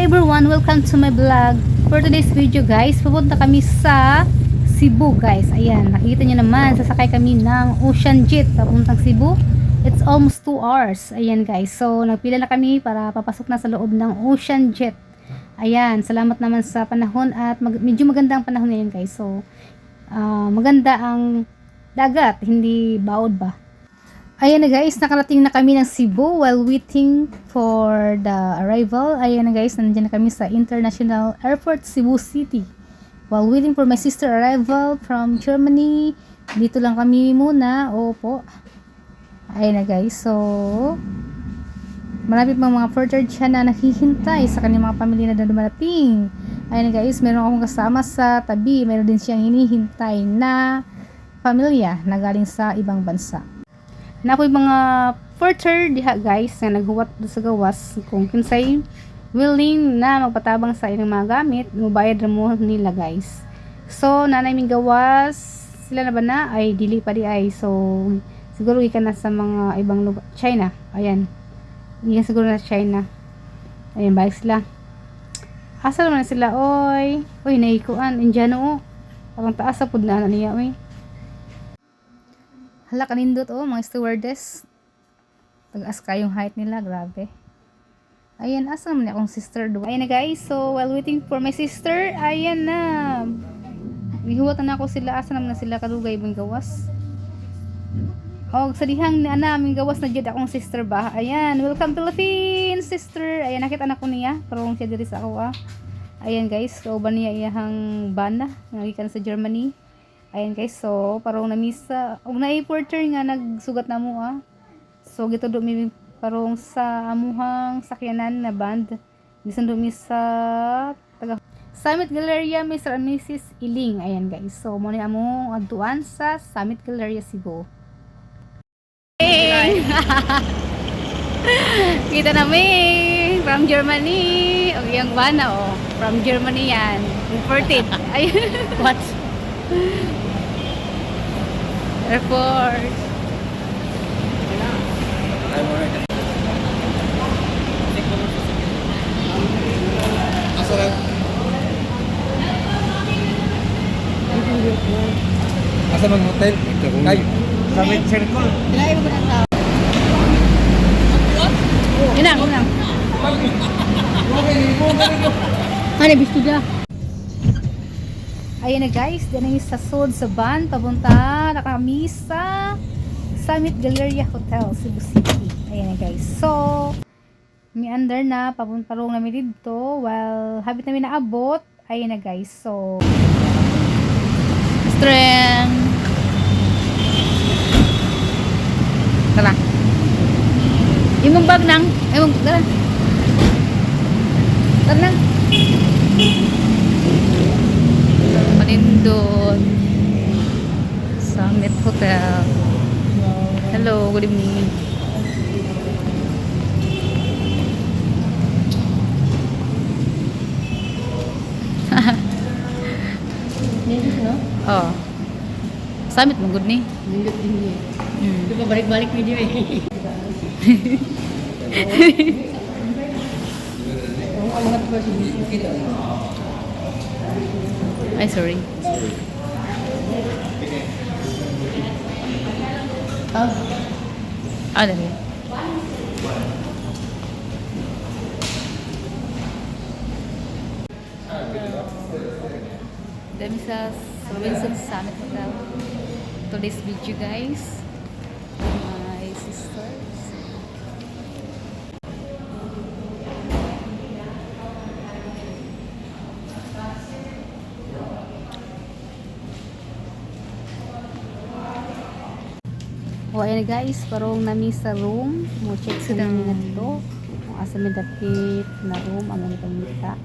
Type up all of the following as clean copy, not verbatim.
everyone, welcome to my vlog. For today's video guys, pupunta kami sa Cebu guys. Ayan, nakikita nyo naman, sasakay kami ng Ocean Jet papuntang Cebu. It's almost 2 hours. Ayan guys, so nagpila na kami para papasok na sa loob ng Ocean Jet. Ayan, salamat naman sa panahon at medyo maganda ang panahon ngayon guys. So, maganda ang dagat, hindi baod ba. Ayan na guys, nakarating na kami ng Cebu while waiting for the arrival. Ayan na guys, nandiyan na kami sa International Airport Cebu City. While waiting for my sister arrival from Germany. Dito lang kami muna. Opo. Ayan na guys, so marami pang mga further dyan na naghihintay sa kanyang mga pamilya na dumarating. Ayan na guys, meron akong kasama sa tabi. Meron din siyang hinihintay na pamilya na galing sa ibang bansa. Na ako'y mga further diha guys na naghuwat sa gawas kung kinsay willing na magpatabang sa ilang mga gamit, mubayad mo nila guys. So nanay ming gawas sila na ba na ay dili pa di ay, so siguro ikan na sa mga ibang lugar, China. Ayan, ikan siguro na China. Ayan, balik sila. Asa naman sila oy naikuan Indiano parang taas sa pud na niya oy. Hala, kanindot mga stewardess. Tagas kayong height nila, grabe. Ayan, asa naman akong sister do. Ayan na guys, so while waiting for my sister, ayan na. Gihuwatan na ako sila, asa naman na sila kadugay ibang gawas. Sa dihang na aming gawas na jud akong sister ba. Ayan, welcome Philippines, sister. Ayan, nakita na ko niya, parang siya diri sa ako Ayan guys, kauban niya iyahang bana, nagikan sa Germany. Ayan guys, so parang namisa og naay porter nga nagsugat na mo so gito do mi parang sa amuhang sakyanan na band bisan do mi sa taga Summit Galleria Mr. and Mrs. Iling. Ayan guys, so mo ni among adtuan sa Summit Galleria Cebu. Hey! Kita namin from Germany og yung bana from Germany yan imported. Ay what Airport. Asa man hotel? Ay, Summit Circle. Dilay mo na tao. Inang. Ano bisto dia? Ayan na guys, dyan na sa sod sa van, papunta na kami sa Summit Galleria Hotel, Cebu City. Ayan na guys, so mi-under na, papuntarong namin dito, while habit namin naabot. Ayan na guys, so strength tara imong bag nang imong tara nang Panindot Summit Hotel. Hello, good evening. Oh, Summit mo good ni. Nindot din niya. Di ba balik-balik video Ang alangat ba kita? Ay, sorry. Dali. Dami sa Robinson Summit Hotel. Today's video guys. My sisters. Ayan guys, parang nami sa room mo check sila nga dito kung asa may dapit na room ang pangita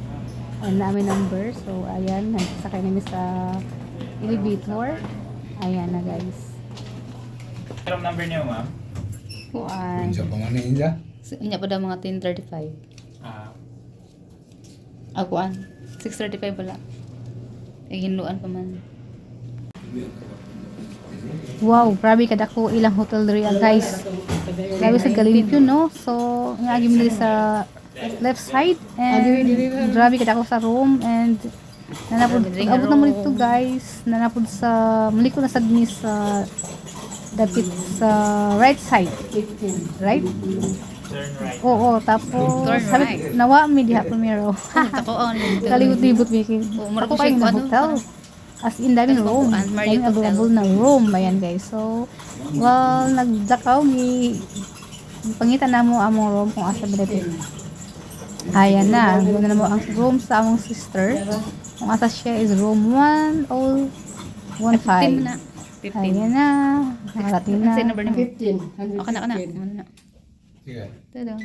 ayan na aming number, so ayan nagsakay namin sa elevator. Ayan na guys, Anong number niyo, ma'am? kuan Sa panganin niya? inya pa daw mga 10:35 kuan 6:35 pala hinuan pa man. Wow, grabe kadako ilang hotel diri guys. Grabe sa galit yun, no? So, nga agi mo sa left side and grabe kada ako sa room and nanapod abot na mo dito guys nanapod sa muli ko na sad ni sa dapit sa right side right oo tapos Turn sabi right. nawa mi diha primero Ako on. kalibot-libot mi kay mura ako ko kayo siya na ano, hotel as in daming room Taguan, Marriott daming available na room ayan guys so well nagdakaw mi pangitan na mo among room kung asa ba dito. Ayan na, doon na mo ang room sa among sister. Kung asa siya is room 1 o 15. 15 na. 15. Ayan na, nakarating na. Kasi number ni mo. 15. Okay na. Ano na. Sige. Ito daw.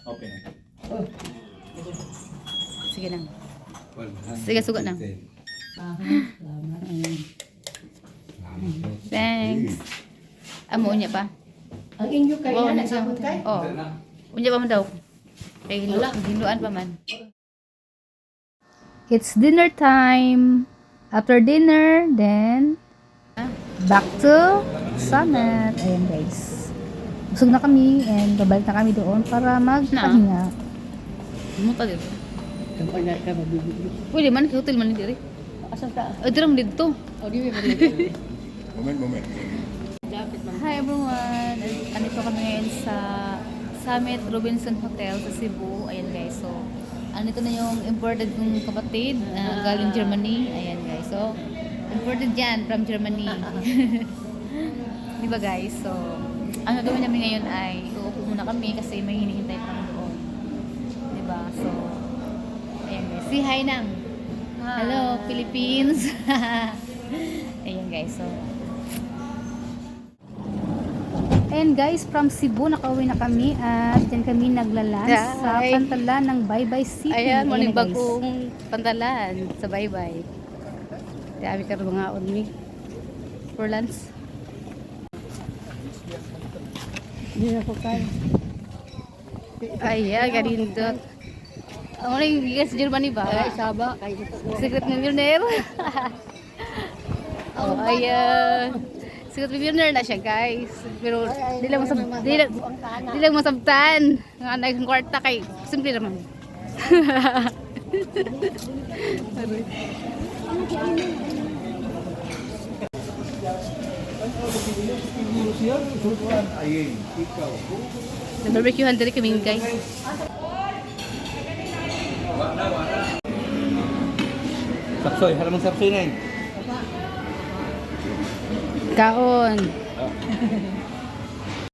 Open. Sige lang. Sige, sugat na. Thanks. Amo niya pa. Ang inyo kay Oo, na nasa nagkakot kay? Oh. Unya pa man daw. Kay hinuan pa man. It's dinner time. After dinner, then Ah. back to Summit. Ayan guys. Busog na kami and babalik na kami doon para magpahinga. Mo ta dito. Kapag na ka mabibili. Pwede man kay hotel man ni diri. Asan ka? Ay diri man dito. O di ba mabibili? Moment. Dapat man. Hi everyone! Andito kami ngayon sa Summit Robinson Hotel sa Cebu. Ayan guys. So, andito na yung imported kong kapatid na galing Germany. Ayan guys. So, imported yan from Germany. Di ba guys? So, ang gagawin namin ngayon ay uupo muna kami kasi may hinihintay pa kami doon. Di ba? So, ayan guys. Say hi nang! Hello, Philippines! Ayan guys. So, Ayan guys, from Cebu nakauwi na kami at dyan kami naglalans sa Hi. pantalan ng Bye Bye City. ayan, mo na, ning guys. bagong pantalan sa bye-bye. Dami ka mga unmi. For lunch. Hindi na ko kaya. Ayan, ganindot. Ano yung gigas Germany ba? Ay, saba. Kaya ito. Secret millionaire. Oh, ayan. Secret millionaire na siya, guys. Pero di lang masabtan. Nga na yung kwarta kay simple naman. Nag-barbecuehan diri kami, guys. Sapsoy, halamang sapsoy na yun. Kaon.